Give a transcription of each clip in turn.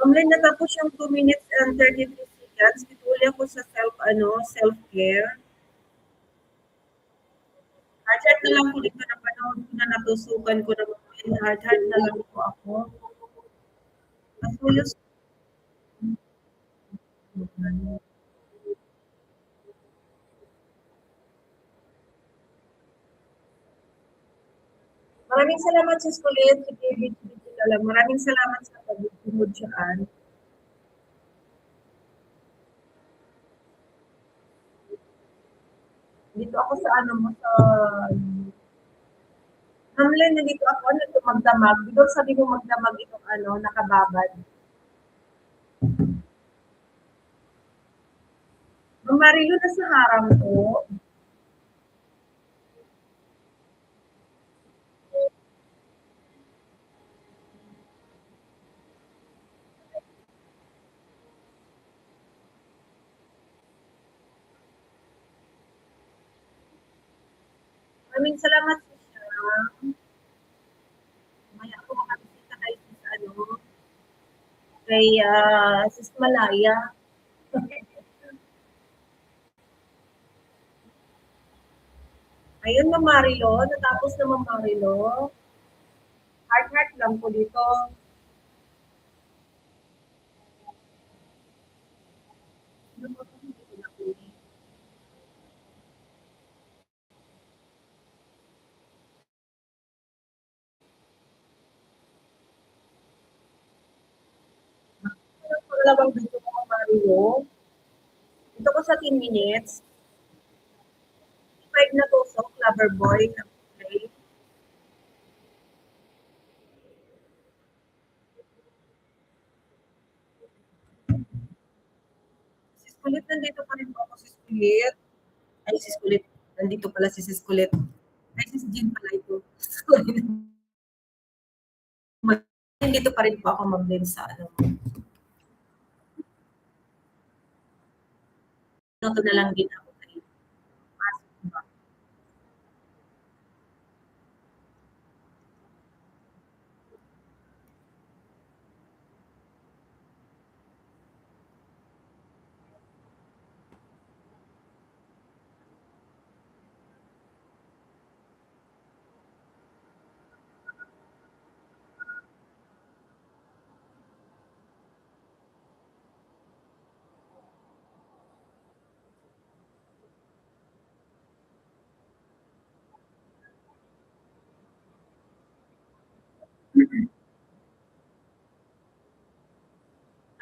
Online natapos yung 2 minutes and 33 seconds. Ituloy ako sa self-care. Hard na lang po dito na panahon ko na natusukan ko na hard na lang po ako. Nasuyos. Maraming salamat sa Kulit, si David. Maraming salamat sa pag-ibig dyan. Dito ako sa sa Hamlin, nandito ako, magdamag. Dito sabi mo magdamag itong nakababad. Ang Marilo na sa harang ko. Maraming salamat po siya. Maya ako makabisita kay Sis Malaya. Ayun, Ma'am Marilo. Natapos na Ma'am Marilo. Heart lang po dito. Dalawang video ko Ma'am Marilo. Ito ko sa 10 minutes. 5 na tusok, lover boy. Okay. Sis Kulit, nandito pa rin po ako, Sis Kulit. Ay, Sis Kulit. Nandito pala si Sis Kulit. Ay, Sis Jean pala ito. Sorry. Nandito pa rin po ako mag-lin sa Ito na lang din ako kayo.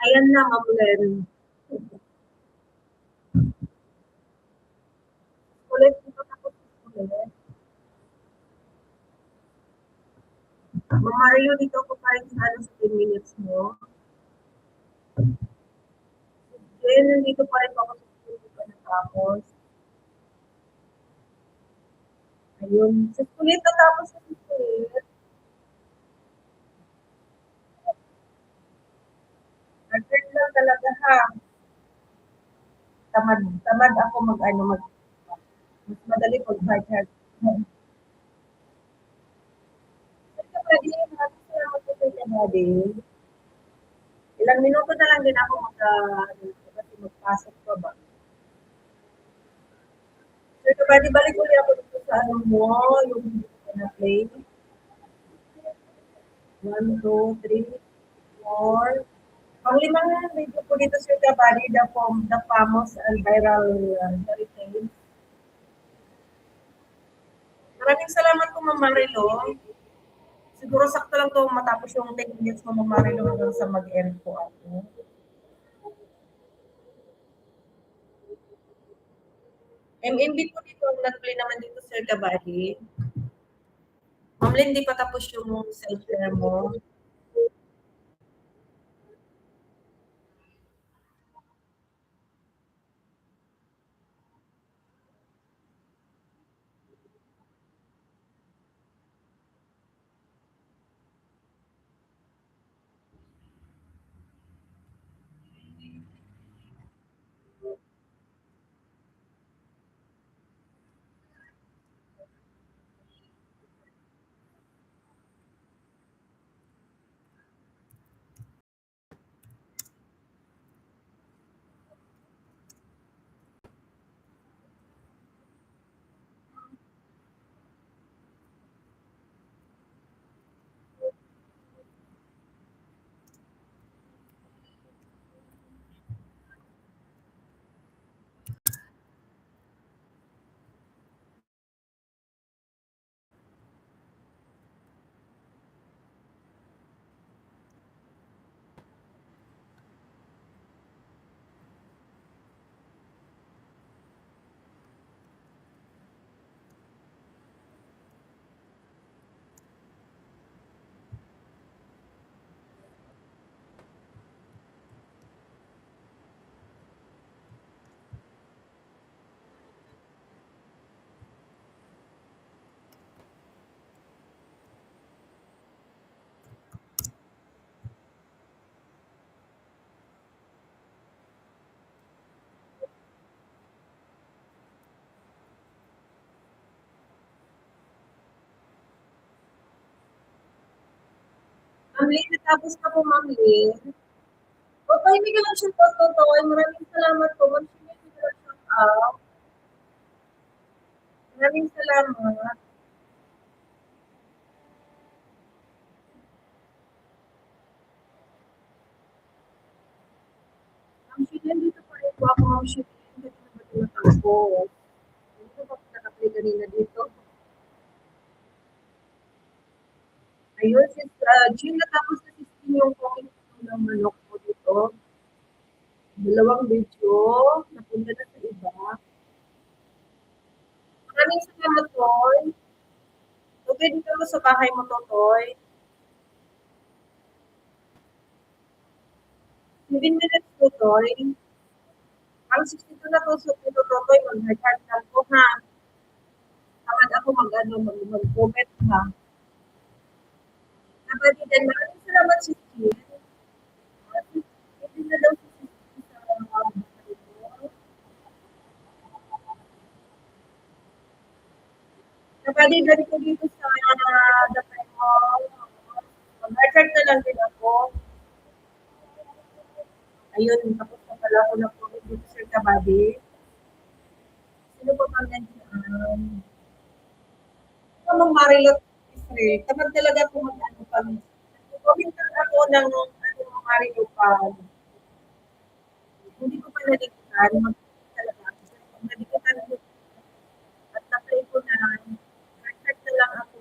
Ayan na, Ma'am Len. Ulit, dito ako ulit. Ma'am Mario, dito ako pa rin sa 10 minutes mo. Then, nandito pa rin ako sa 10 minutes natapos. Ayun. Sa ulit, natapos sa ulit. Nag-turn lang talaga ha. Tamad ako mag mas madali pag hard. Pwede, maraming salamat po kay Daddy. Ilang minuto na lang din ako kasi magpasok pa ba. Sir, pwede balik ulit ako dito sa mo, yung na-play. 1, 2, 3, 4. Panglimang video po dito, Sir Kabali, the famous and viral heritage. Maraming salamat po, Ma'am Marilo. Siguro sakto lang to matapos yung 10 minutes mo, Ma'am Marilo, hanggang sa mag-end po ako. MMB po dito, nag-play naman dito, Sir Kabali. Ma'am Lynn, di pa tapos yung self-care mo. Lynn, natapos na po, Ma'am Lynn. O, pahingi ka lang siya po, Totoy. Maraming salamat po. Mag-share ko lang shout out. Maraming salamat. Ma'am Shilin, dito pa rin po ako, Ma'am Shilin. Dito na ba tumatapos? Dito pa po naka-play kanina dito. Ayun, sis, Jean, natapos na sis yung cooking ng manok po dito. Dalawang video, napunta na sa iba. Maraming salamat, Toy. Okay, dito mo sa bahay mo, Totoy. 7 minutes po, Toy. Ang 62 na po sa Tito Totoy, mag-heart lang po, ha. Tamad ako mag-comment, ha. Kapatid, maraming salamat, sis Jean. Hindi na daw si sis Jean sa kapatid, dali ko dito sa Dapay Mall. Mag-heart na lang din ako. Ayun, tapos na pala ako na po dito sa Kabady. Sino pa bang nandiyan? Ma'am Marilot Israel, tamad talaga ako mag-ano pag comment ako ng ano Marilot pag hindi ko pa nalikutan, talaga ako. Pag nalikutan ko at na-play ko na, nag-heart na lang ako.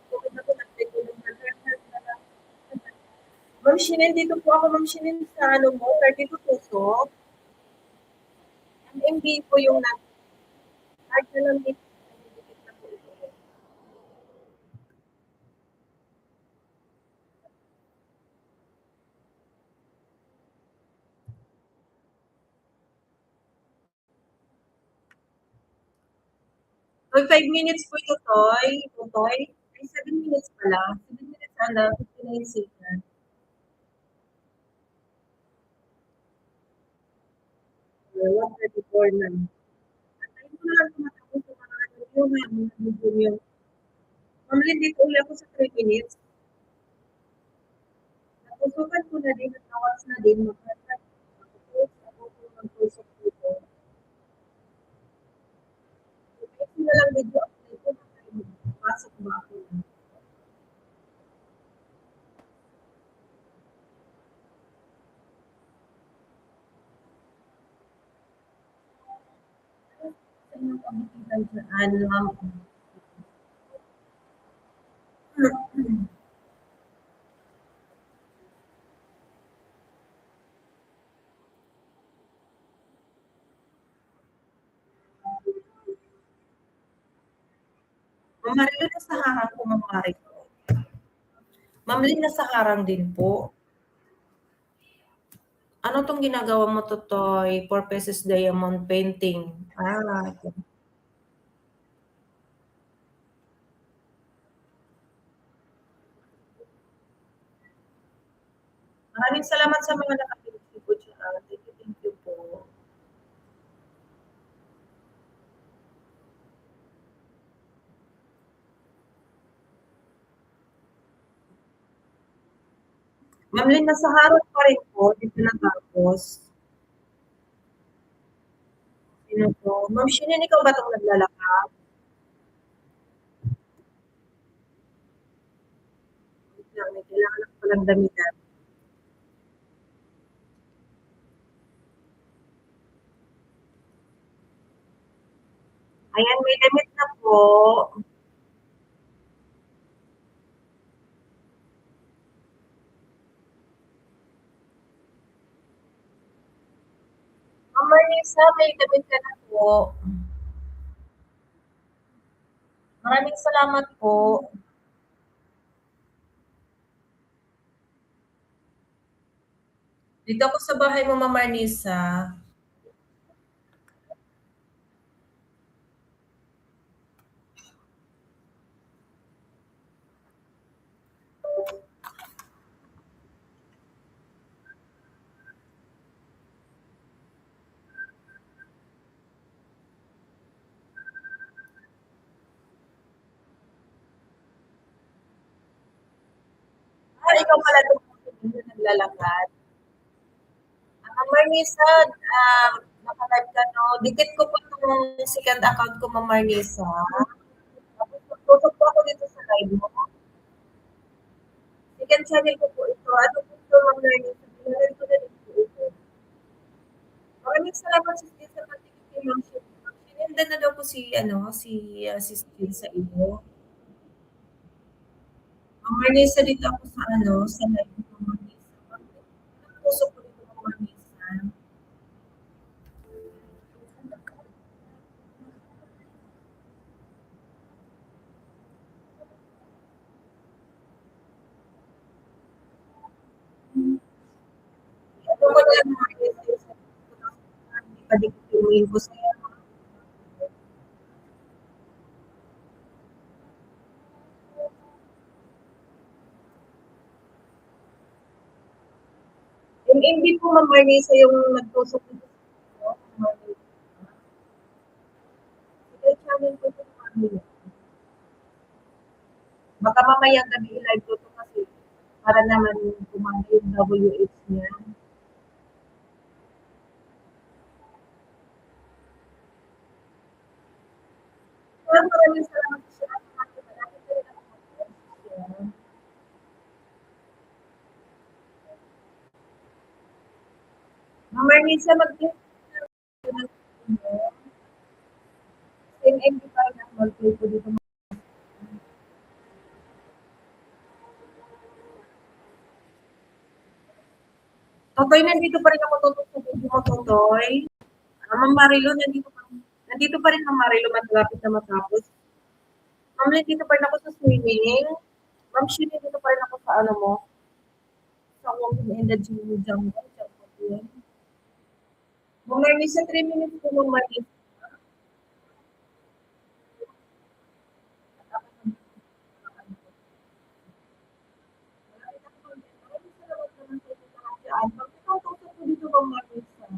Comment ako, na-play ko ng nag-heart na lang. Ma'am Shinin, dito po ako, Ma'am Shinin, sa ano mo, 32 puso. Ang MB ko yung nag-heart na lang dito. Nagdidikit na po ito. 5 minutes po ito, Toy. Toy. Ay, 7 minutes pala. 7 minutes pala, 59 seconds. 134 na. Antayin ko na lang tumatapos sa mga ano yung mga video niyo. Ma'am Lynn, dito uli ako sa 3 minutes. Napusukan ko na din at nawas na din. Mag-post ako kung mag-post dito. Ito na lang video update ko. Pasok ba ako? Sa inyong kabutihan dyan, ma'am. Ma'am Marilyn, nasa harang po, Ma'am Marilyn. Ma'am Lynn, nasa harang din po. Ano 'tong ginagawa mo, Totoy? 4 pesos diamond painting. Okay. Maraming salamat sa mga nakakinig po diyan. Thank you po. Ma'am Lynn, nasa harap pa rin po, di pa natapos. Sino to? Ma'am Shinin, ikaw ba 'tong naglalakad? Wait lang, may kailangan ako palang damitan. Ayan, may damit na po. Ma'am Marnisa, may damit ka na po. Maraming salamat po. Dito ako sa bahay mo, Ma'am Marnisa. ikaw pala itong naglalakad. Marnisa, naka-live ka, no? Dikit ko po itong second account ko, Ma'am Marnisa. Tapos tutok po ako dito sa live mo. Second channel ko po ito. Ano po ito, Ma'am Marnisa? Pinalad ko na rin po ito. Maraming salamat sa pagtigil kay Ma'am Shirley. Sinenda na daw po si Steve sa iyo. Ma'am Marnisa, dito ako sa live mo, Ma'am Marnisa. Puso ko dito, Ma'am Marnisa. Ito ko lang, Ma'am Marnisa. Padikituin ko sa'yo. Hindi po, Ma'am Marnisa, yung nagtusok dito sa Ma'am Marnisa. Second channel ko ito, Ma'am Marnisa. Baka mamayang gabi i-live ko ito kasi para naman kumanda yung WH niya. Maraming salamat siya. Malapit na rin ako mag-post siya. Ma'am Marnisa, mag-click na ng mo. Same MP pa rin ang mag-play ko dito. Totoy, nandito pa rin ako tutok sa video mo, Totoy. Ma'am Marilo, nandito pa rin Ma'am Marilo, malapit na matapos. Ma'am, nandito pa rin ako sa swimming. Ma'am, shit, nandito pa rin ako sa ano mo, sa Walking in the Jungle. Ma'am Marnisa, 3 minutes po, Ma'am Marnisa. Pagkakautok ko dito, Ma'am Marnisa.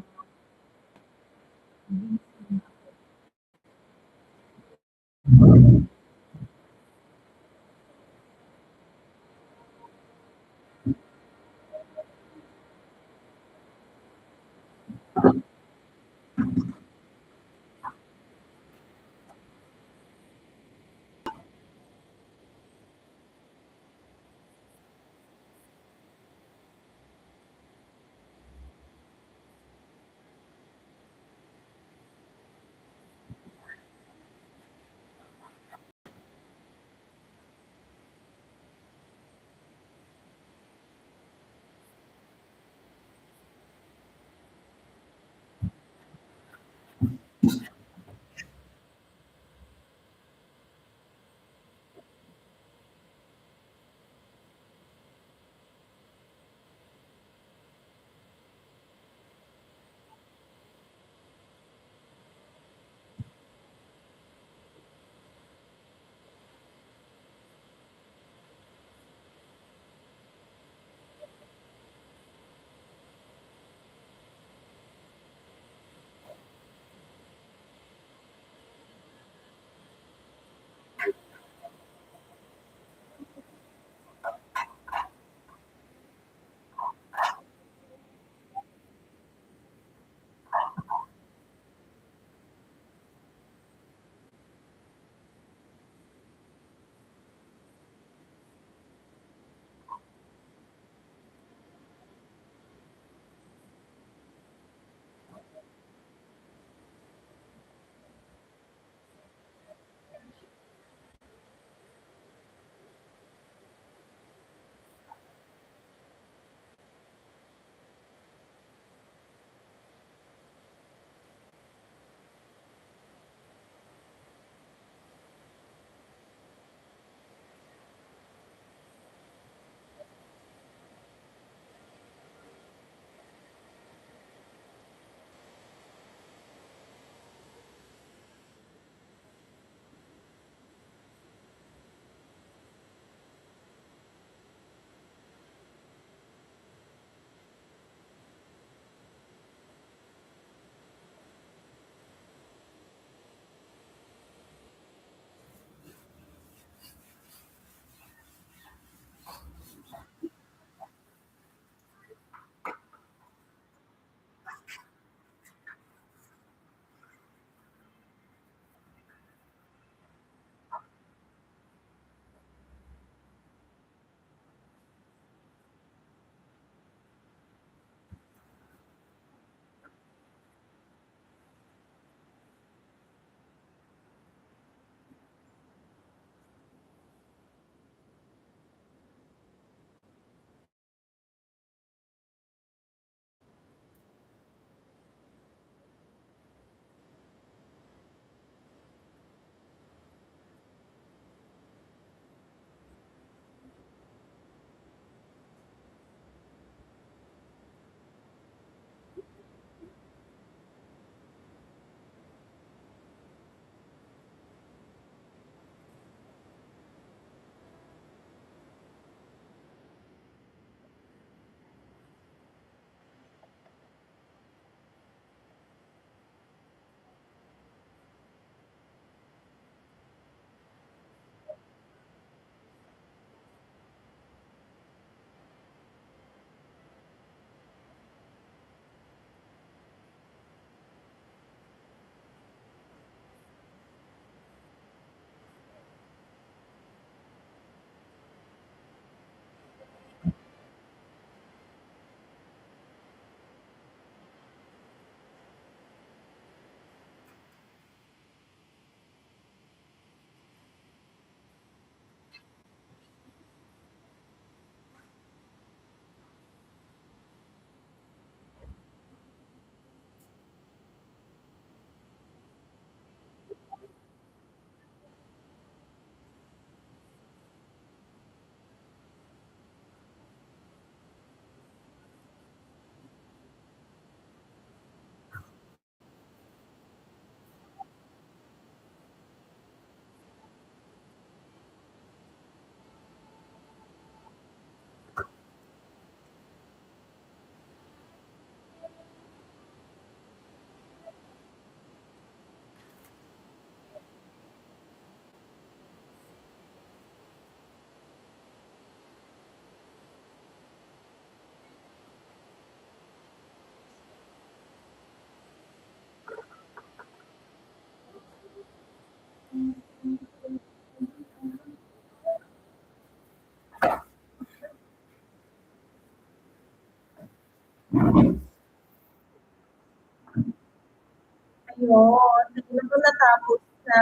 yun. Hindi na natapos na.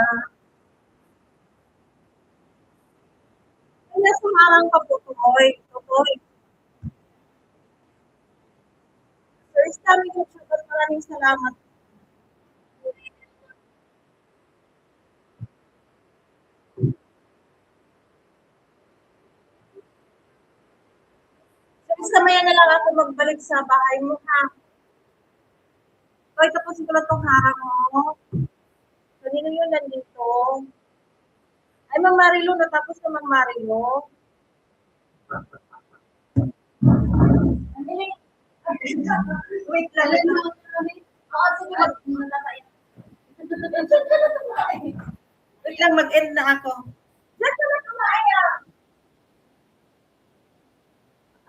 Ay, nasa harang ka po, Toy. Toy. First time yung sugar, maraming salamat. Tapos kamaya na lang ako magbalik sa bahay mo, ha? Toy, tapusin ko lang tong harang mo. Kanino yun nandito? Ay, Mang Marilo, natapos ka, Mang Marilo. Wait lang. Wait lang, mag-end na ako. Diyan ka na kumaya.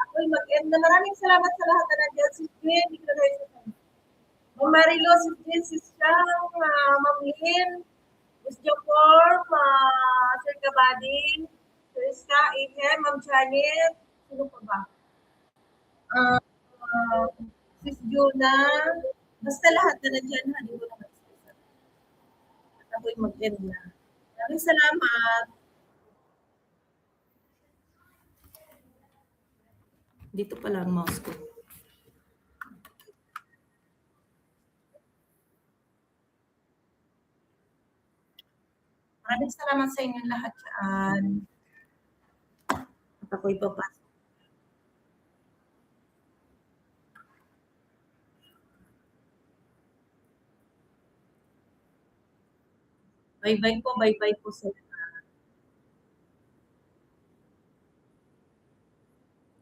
Ako'y mag-end na. Maraming salamat sa lahat na nandiyan. Si Jen, hindi ko na kayo sa Ma'am Marilo, si Jen, si Siang, Ma'am Lynn, Miss Jopor, Sir Kabading, Sir Iska, Ihe, Ma'am Janet, sino pa ba? Uh, Sis Juna, basta lahat na nandiyan, ha, di ko na mag-isa. At ako'y mag-end na. Maraming salamat. Dito pala ang mouse ko. Maraming salamat sa inyong lahat dyan. At ako'y papasok. Bye-bye po sa